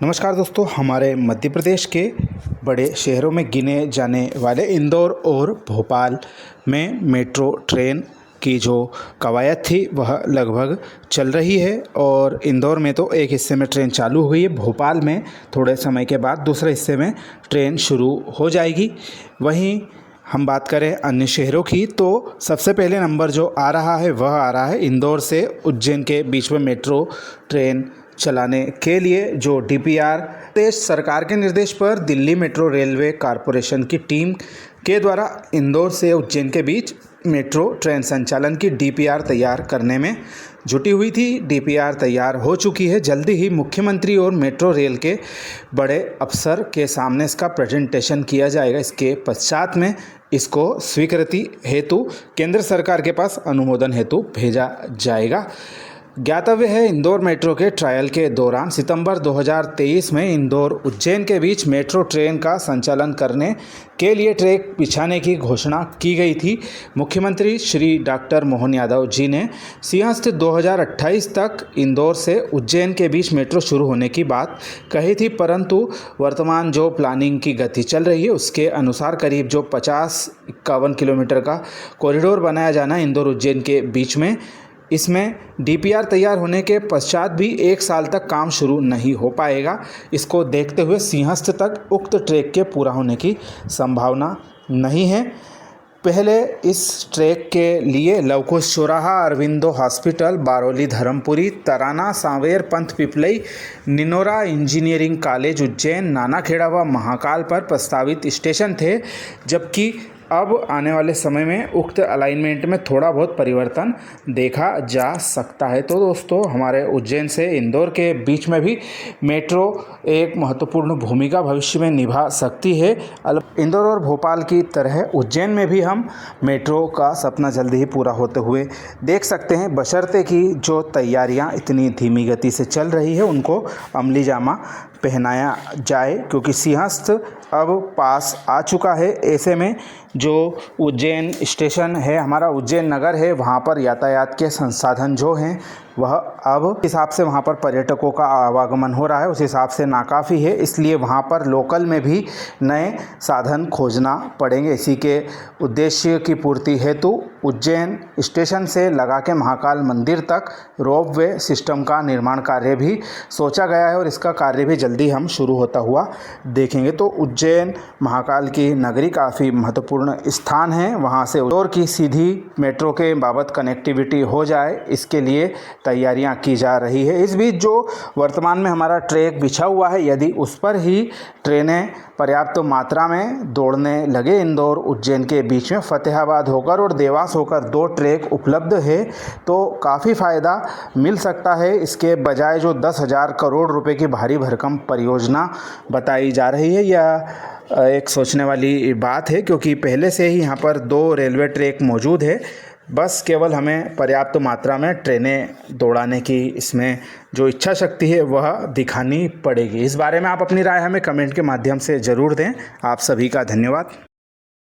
नमस्कार दोस्तों, हमारे मध्य प्रदेश के बड़े शहरों में गिने जाने वाले इंदौर और भोपाल में मेट्रो ट्रेन की जो कवायद थी वह लगभग चल रही है। और इंदौर में तो एक हिस्से में ट्रेन चालू हुई है, भोपाल में थोड़े समय के बाद दूसरे हिस्से में ट्रेन शुरू हो जाएगी। वहीं हम बात करें अन्य शहरों की तो सबसे पहले नंबर जो आ रहा है वह आ रहा है इंदौर से उज्जैन के बीच में मेट्रो ट्रेन चलाने के लिए जो डीपीआर प्रदेश सरकार के निर्देश पर दिल्ली मेट्रो रेलवे कॉरपोरेशन की टीम के द्वारा इंदौर से उज्जैन के बीच मेट्रो ट्रेन संचालन की डीपीआर तैयार करने में जुटी हुई थी। डीपीआर तैयार हो चुकी है। जल्दी ही मुख्यमंत्री और मेट्रो रेल के बड़े अफसर के सामने इसका प्रेजेंटेशन किया जाएगा। इसके पश्चात में इसको स्वीकृति हेतु केंद्र सरकार के पास अनुमोदन हेतु भेजा जाएगा। ज्ञातव्य है, इंदौर मेट्रो के ट्रायल के दौरान सितंबर 2023 में इंदौर उज्जैन के बीच मेट्रो ट्रेन का संचालन करने के लिए ट्रैक बिछाने की घोषणा की गई थी। मुख्यमंत्री श्री डॉक्टर मोहन यादव जी ने सिंहस्थ 2028 तक इंदौर से उज्जैन के बीच मेट्रो शुरू होने की बात कही थी, परंतु वर्तमान जो प्लानिंग की गति चल रही है उसके अनुसार करीब जो 50-51 किलोमीटर का कॉरिडोर बनाया जाना है इंदौर उज्जैन के बीच में, इसमें डीपीआर तैयार होने के पश्चात भी 1 साल तक काम शुरू नहीं हो पाएगा। इसको देखते हुए सिंहस्थ तक उक्त ट्रैक के पूरा होने की संभावना नहीं है। पहले इस ट्रैक के लिए लवकुश चौराहा, अरविंदो हॉस्पिटल, बारौली धर्मपुरी, तराना, सांवेर, पंथ पिपलई, निनोरा इंजीनियरिंग कॉलेज उज्जैन, नानाखेड़ा व महाकाल पर प्रस्तावित स्टेशन थे, जबकि अब आने वाले समय में उक्त अलाइनमेंट में थोड़ा बहुत परिवर्तन देखा जा सकता है। तो दोस्तों, हमारे उज्जैन से इंदौर के बीच में भी मेट्रो एक महत्वपूर्ण भूमिका भविष्य में निभा सकती है। इंदौर और भोपाल की तरह उज्जैन में भी हम मेट्रो का सपना जल्दी ही पूरा होते हुए देख सकते हैं, बशर्ते कि जो तैयारियां इतनी धीमी गति से चल रही है उनको अमली जामा पहनाया जाए, क्योंकि सिंहस्थ अब पास आ चुका है। ऐसे में जो उज्जैन स्टेशन है, हमारा उज्जैन नगर है, वहाँ पर यातायात के संसाधन जो हैं वह अब हिसाब से वहाँ पर पर्यटकों का आवागमन हो रहा है, उस हिसाब से नाकाफ़ी है। इसलिए वहाँ पर लोकल में भी नए साधन खोजना पड़ेंगे। इसी के उद्देश्य की पूर्ति हेतु उज्जैन स्टेशन से लगा के महाकाल मंदिर तक रोपवे सिस्टम का निर्माण कार्य भी सोचा गया है और इसका कार्य भी जल्दी हम शुरू होता हुआ देखेंगे। तो उज्जैन महाकाल की नगरी काफ़ी महत्वपूर्ण स्थान है, वहाँ से इंदौर की सीधी मेट्रो के बाबत कनेक्टिविटी हो जाए, इसके लिए तैयारियां की जा रही है। इस बीच जो वर्तमान में हमारा ट्रैक बिछा हुआ है, यदि उस पर ही ट्रेनें पर्याप्त मात्रा में दौड़ने लगे इंदौर उज्जैन के बीच में, फतेहाबाद होकर और देवास होकर 2 ट्रैक उपलब्ध है, तो काफ़ी फ़ायदा मिल सकता है। इसके बजाय जो 10,000 करोड़ रुपए की भारी भरकम परियोजना बताई जा रही है, यह एक सोचने वाली बात है, क्योंकि पहले से ही यहाँ पर 2 रेलवे ट्रैक मौजूद है। बस केवल हमें पर्याप्त मात्रा में ट्रेनें दौड़ाने की इसमें जो इच्छा शक्ति है वह दिखानी पड़ेगी। इस बारे में आप अपनी राय हमें कमेंट के माध्यम से ज़रूर दें। आप सभी का धन्यवाद।